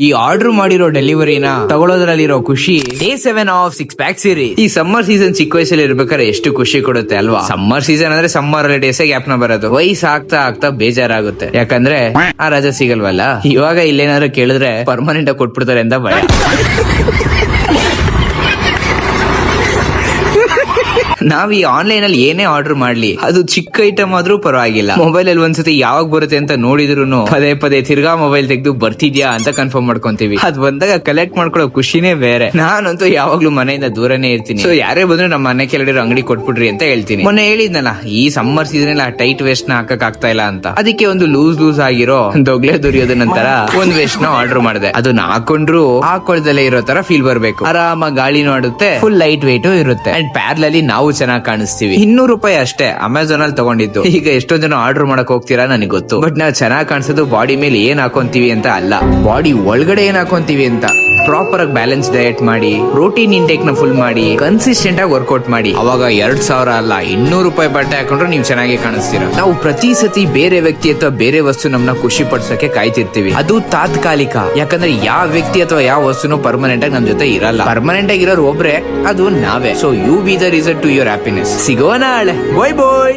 ಈ ಆರ್ಡರ್ ಮಾಡಿರೋ ಡೆಲಿವರಿನ ತಗೊಳ್ಳೋದ್ರಲ್ಲಿರೋ ಖುಷಿ ಡೇ 7 ಆಫ್ 6 ಪ್ಯಾಕ್ ಸೀರೀಸ್. ಈ ಸಮ್ಮರ್ ಸೀಸನ್ ಚಿಕ್ಕ ವಯಸ್ಸಲ್ಲಿ ಇರ್ಬೇಕಾದ್ರೆ ಎಷ್ಟು ಖುಷಿ ಕೊಡುತ್ತೆ ಅಲ್ವಾ. ಸಮ್ಮರ್ ಸೀಸನ್ ಅಂದ್ರೆ ಸಮ್ಮರ್ ಡೇಸ್ ಗ್ಯಾಪ್ನ ಬರೋದು. ವಯಸ್ಸು ಆಗ್ತಾ ಆಗ್ತಾ ಬೇಜಾರಾಗುತ್ತೆ, ಯಾಕಂದ್ರೆ ಆ ರಜೆ ಸಿಗಲ್ವಲ್ಲ. ಇವಾಗ ಇಲ್ಲೇನಾದ್ರು ಕೇಳಿದ್ರೆ ಪರ್ಮನೆಂಟ್ ಆಗಿ ಕೊಟ್ಬಿಡ್ತಾರೆ ಅಂತ ಭಯ. ನಾವ್ ಈ ಆನ್ಲೈನ್ ಅಲ್ಲಿ ಏನೇ ಆರ್ಡರ್ ಮಾಡ್ಲಿ, ಅದು ಚಿಕ್ಕ ಐಟಮ್ ಆದ್ರೂ ಪರವಾಗಿಲ್ಲ, ಮೊಬೈಲ್ ಅಲ್ಲಿ ಒಂದ್ಸತಿ ಯಾವಾಗ ಬರುತ್ತೆ ಅಂತ ನೋಡಿದ್ರು ಪದೇ ಪದೇ ತಿರ್ಗಾ ಮೊಬೈಲ್ ತೆಗೆದು ಬರ್ತಿದ್ಯಾ ಅಂತ ಕನ್ಫರ್ಮ್ ಮಾಡ್ಕೊಂತೀವಿ. ಅದ್ ಬಂದಾಗ ಕಲೆಕ್ಟ್ ಮಾಡ್ಕೊಳ್ಳೋ ಖುಷಿನೇ ಬೇರೆ. ನಾನಂತೂ ಯಾವಾಗ್ಲೂ ಮನೆಯಿಂದ ದೂರನೇ ಇರ್ತೀನಿ. ಸೊ ಯಾರೇ ಬಂದ್ರೆ ನಮ್ಮ ಮನೆ ಕೆಳಗಡೆ ಅಂಗಡಿ ಕೊಟ್ಬಿಡ್ರಿ ಅಂತ ಹೇಳ್ತೀನಿ. ಮೊನ್ನೆ ಹೇಳಿದ್ನಲ್ಲ, ಈ ಸಮ್ಮರ್ ಸೀಸನ್ ಆ ಟೈಟ್ ವೇಸ್ಟ್ ನ ಹಾಕಕ್ ಆಗ್ತಾ ಇಲ್ಲ ಅಂತ, ಅದಕ್ಕೆ ಒಂದು ಲೂಸ್ ಆಗಿರೋ ದೊಗ್ಲೆ ದುರಿಯೋದ ನಂತರ ಒಂದ್ ವೇಸ್ಟ್ ನ ಆರ್ಡರ್ ಮಾಡಿದೆ. ಅದನ್ನ ಹಾಕೊಂಡ್ರು ಹಾಕೊಳ್ದಲ್ಲೇ ಇರೋ ತರ ಫೀಲ್ ಬರ್ಬೇಕು. ಆರಾಮಾಗಿ ಗಾಳಿನೂ ಆಡುತ್ತೆ, ಫುಲ್ ಲೈಟ್ ವೇಟ್ ಇರುತ್ತೆ, ಅಂಡ್ ಪ್ಯಾರ್ಲಲ್ಲಿ ನಾವು ಚೆನ್ನಾಗಿ ಕಾಣಿಸ್ತೀವಿ. 200 ರೂಪಾಯಿ ಅಷ್ಟೇ, ಅಮೆಝಾನ್ ಅಲ್ಲಿ ತಗೊಂಡಿದ್ದು. ಈಗ ಎಷ್ಟೊಂದ್ ಜನ ಆರ್ಡರ್ ಮಾಡಕ್ ಹೋಗ್ತೀರಾ ನನಗೆ ಗೊತ್ತು, ಬಟ್ ನಾವ್ ಚೆನ್ನಾಗಿ ಕಾಣಿಸೋದು ಬಾಡಿ ಮೇಲೆ ಏನ್ ಹಾಕೊಂತೀವಿ ಅಂತ ಅಲ್ಲ, ಬಾಡಿ ಒಳಗಡೆ ಏನ್ ಹಾಕೊಂತೀವಿ ಅಂತ. ಪ್ರಾಪರ್ ಆಗಿ ಬ್ಯಾಲೆನ್ಸ್ ಡಯಟ್ ಮಾಡಿ, ಪ್ರೋಟೀನ್ ಇಂಟೇಕ್ ನ ಫುಲ್ ಮಾಡಿ, ಕನ್ಸಿಸ್ಟೆಂಟ್ ಆಗಿ ವರ್ಕೌಟ್ ಮಾಡಿ, ಅವಾಗ 2000 ಅಲ್ಲ 200 ರೂಪಾಯಿ ಬಟ್ಟೆ ಹಾಕೊಂಡ್ರೆ ನೀವು ಚೆನ್ನಾಗಿ ಕಾಣಿಸ್ತೀರಾ. ನಾವು ಪ್ರತಿ ಸತಿ ಬೇರೆ ವ್ಯಕ್ತಿ ಅಥವಾ ಬೇರೆ ವಸ್ತು ನಮ್ನ ಖುಷಿ ಪಡಿಸೋಕೆ ಕಾಯ್ತಿರ್ತೀವಿ. ಅದು ತಾತ್ಕಾಲಿಕ, ಯಾಕಂದ್ರೆ ಯಾವ ವ್ಯಕ್ತಿ ಅಥವಾ ಯಾವ ವಸ್ತುನು ಪರ್ಮನೆಂಟ್ ಆಗಿ ನಮ್ ಜೊತೆ ಇರಲ್ಲ. ಪರ್ಮನೆಂಟ್ ಆಗಿ ಇರೋರು ಒಬ್ರೆ, ಅದು ನಾವೇ. So you be the reason to your happiness. ಸಿಗೋಣ, ಬಾಯ್ ಬಾಯ್.